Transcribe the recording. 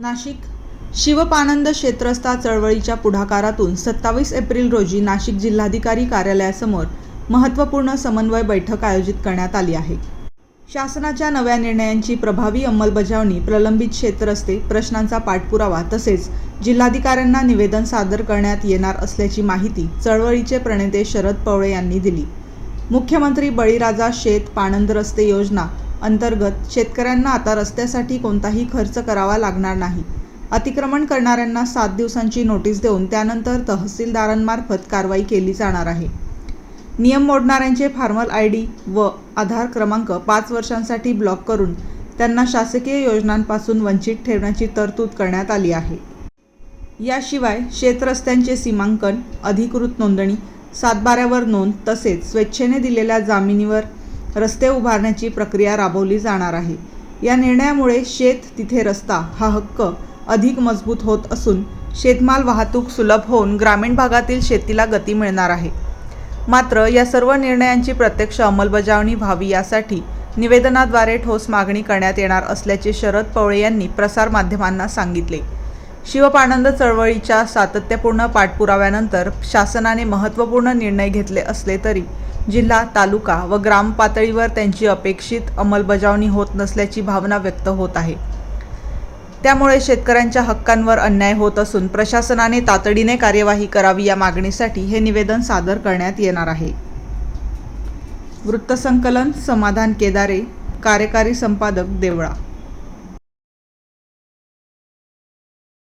नाशिक शिवपानंद क्षेत्रस्था चळवळीच्या पुढाकारातून 27 एप्रिल रोजी नाशिक जिल्हाधिकारी कार्यालयासमोर महत्त्वपूर्ण समन्वय बैठक आयोजित करण्यात आली आहे. शासनाच्या नव्या निर्णयांची प्रभावी अंमलबजावणी, प्रलंबित क्षेत्रस्थे प्रश्नांचा पाठपुरावा तसेच जिल्हाधिकाऱ्यांना निवेदन सादर करण्यात येणार असल्याची माहिती चळवळीचे प्रणेते शरद पवळे यांनी दिली. मुख्यमंत्री बळीराजा शेत पाणंद रस्ते योजना अंतर्गत शेतकऱ्यांना आता रस्त्यासाठी कोणताही खर्च करावा लागणार नाही. अतिक्रमण करणाऱ्यांना 7 दिवसांची नोटीस देऊन त्यानंतर तहसीलदारांमार्फत कारवाई केली जाणार आहे. नियम मोडणाऱ्यांचे फार्मर आयडी व आधार क्रमांक 5 वर्षांसाठी ब्लॉक करून त्यांना शासकीय योजनांपासून वंचित ठेवण्याची तरतूद करण्यात आली आहे. याशिवाय शेतरस्त्यांचे सीमांकन, अधिकृत नोंदणी, 7/12वर नोंद तसेच स्वेच्छेने दिलेल्या जमिनीवर रस्ते उभारण्याची प्रक्रिया राबवली जाणार आहे. या निर्णयामुळे शेत तिथे रस्ता हा हक्क अधिक मजबूत होत असून शेतमाल वाहतूक सुलभ होऊन ग्रामीण भागातील शेतीला गती मिळणार आहे. मात्र या सर्व निर्णयांची प्रत्यक्ष अंमलबजावणी व्हावी यासाठी निवेदनाद्वारे ठोस मागणी करण्यात येणार असल्याचे शरद पवळे यांनी प्रसारमाध्यमांना सांगितले. शिवपानंद चळवळीच्या सातत्यपूर्ण पाठपुराव्यानंतर शासनाने महत्त्वपूर्ण निर्णय घेतले असले तरी जिल्हा, तालुका व ग्राम पातळीवर त्यांची अपेक्षित अंमलबजावणी होत नसल्याची भावना व्यक्त होत आहे. त्यामुळे शेतकऱ्यांच्या हक्कांवर अन्याय होत असून प्रशासनाने तातडीने कार्यवाही करावी या मागणीसाठी हे निवेदन सादर करण्यात येणार आहे. वृत्तसंकलन समाधान केदारे, कार्यकारी संपादक, देवळा.